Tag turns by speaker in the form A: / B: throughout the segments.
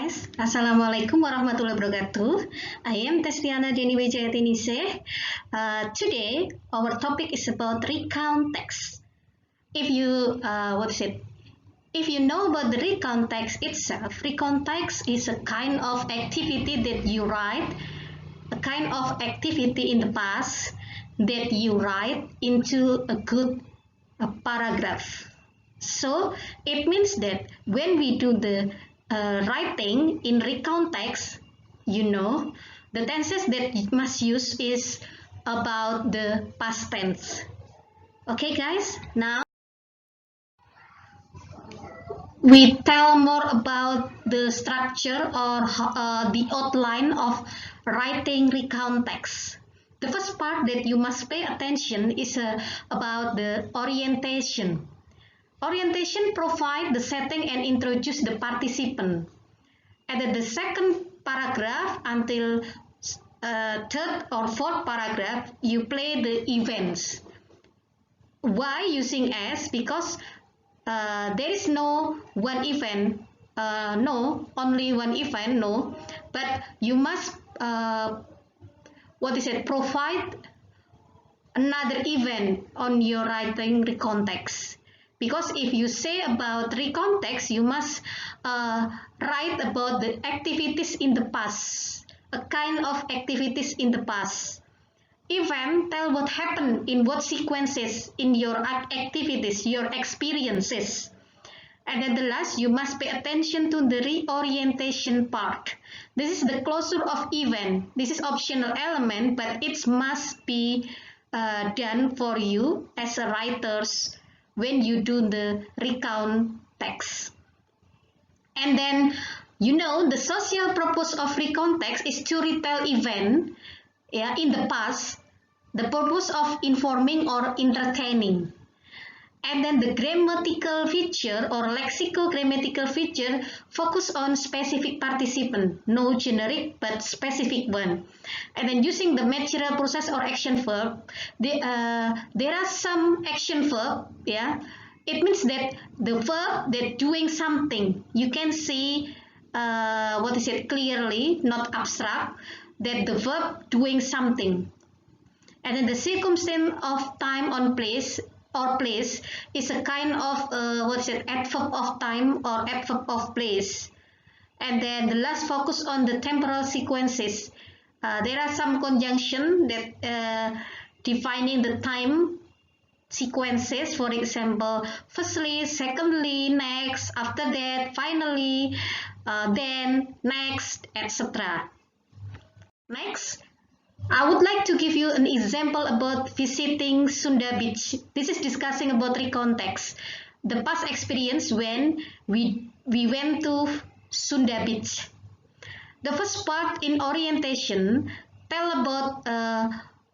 A: guys, Assalamualaikum warahmatullahi wabarakatuh. I am Testiana Deni Wijayatinise. Today, our topic is about recount text. If you, If you know about the recount text itself, recount text is a kind of activity that you write, a kind of activity in the past that you write into a good paragraph. So it means that when we do the writing in recount text, the tenses that you must use is about the past tense. Okay guys, now we tell more about the structure or the outline of writing recount text. The first part that you must pay attention is about the orientation. Orientation provides the setting and introduce the participant. And then the second paragraph until third or fourth paragraph, you play the events. Why using S? Because there is no one event, only one event, no. But you must, provide another event on your writing recount text. Because if you say about recount text, you must write about the activities in the past, a kind of activities in the past. Event tell what happened in what sequences in your activities, your experiences. And then the last, you must pay attention to the reorientation part. This is the closure of event. This is optional element, but it must be done for you as a writers when you do the recount text. And then, the social purpose of recount text is to retell event in the past, the purpose of informing or entertaining. And then the grammatical feature or lexicogrammatical feature focus on specific participant, no generic but specific one. And then using the material process or action verb, there are some action verb, It means that the verb that doing something, you can see clearly, not abstract, that the verb doing something. And then the circumstance of time on place or place is a kind of adverb of time or adverb of place. And then the last focus on the temporal sequences. There are some conjunction that defining the time sequences, for example, firstly, secondly, next, after that, finally, then, next, etc. Next, I would like to give you an example about visiting Sunda Beach. This is discussing about recount text. The past experience when we went to Sunda Beach. The first part in orientation tell about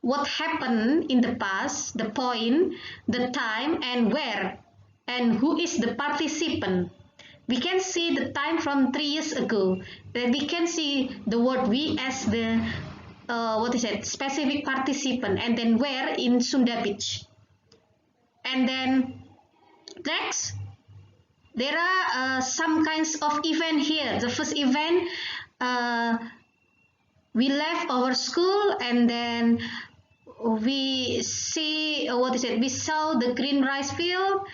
A: what happened in the past, the point, the time, and where, and who is the participant. We can see the time from 3 years ago. Then we can see the word we as the specific participant, and then where in Sunda Beach. And then next, there are some kinds of event here. The first event, we left our school and then we see we saw the green rice field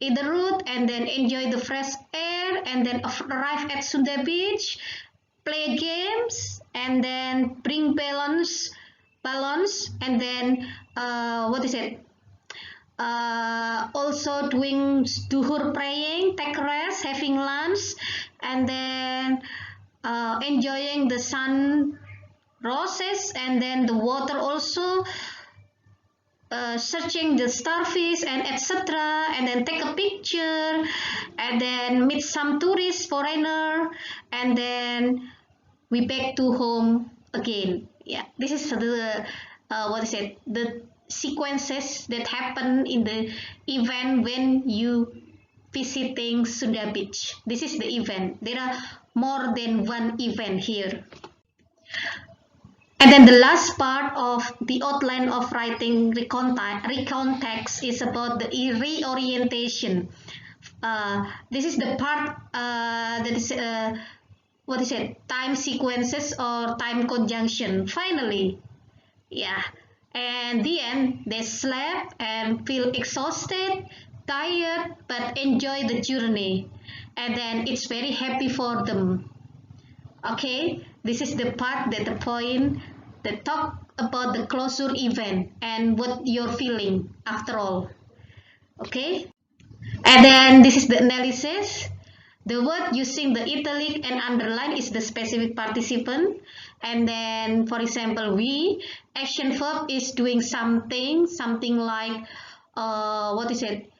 A: in the road and then enjoy the fresh air and then arrive at Sunda Beach, play games and then bring balloons and then also doing duhur praying, take rest, having lunch, and then enjoying the sun roses and then the water also, searching the starfish and etc. and then take a picture and then meet some tourists, foreigner, and then we back to home again. This is the the sequences that happen in the event when you visiting Sunda Beach. This is the event. There are more than one event here. And then the last part of the outline of writing recount text is about the reorientation. This is the part that is what is it, time sequences or time conjunction. Finally, yeah. And the end, they slept and feel exhausted, tired, but enjoy the journey. And then it's very happy for them. Okay, this is the part that the point that talk about the closure event and what you're feeling after all. Okay, and then this is the analysis. The word using the italic and underline is the specific participant. And then, for example, we, action verb is doing something, something like, what is it?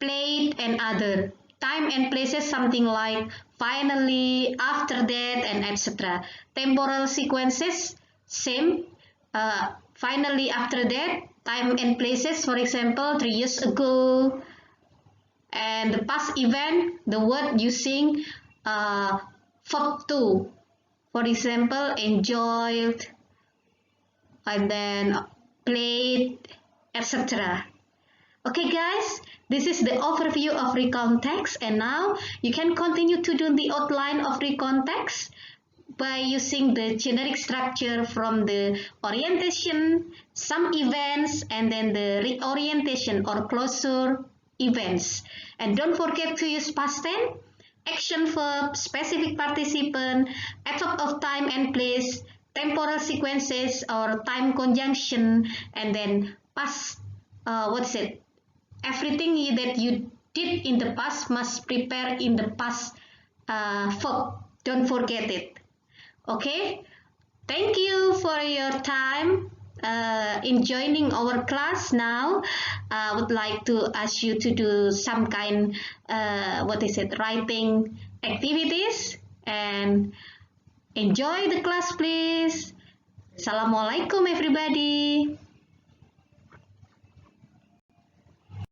A: Played and other. Time and places, something like finally, after that, and etc. Temporal sequences, same. Finally, after that, time and places, for example, 3 years ago. And the past event, the word using verb to, for example, enjoyed, and then played, etc. Okay guys, this is the overview of recount text, and now you can continue to do the outline of recount text by using the generic structure from the orientation, some events, and then the reorientation or closure events. And don't forget to use past tense, action verb, specific participant, adverb of time and place, temporal sequences or time conjunction, and then past, what is it? Everything that you did in the past must prepare in the past verb. Don't forget it. Okay, thank you for your time in joining our class. Now I would like to ask you to do some kind, what is it, writing activities, and enjoy the class please. Assalamualaikum everybody.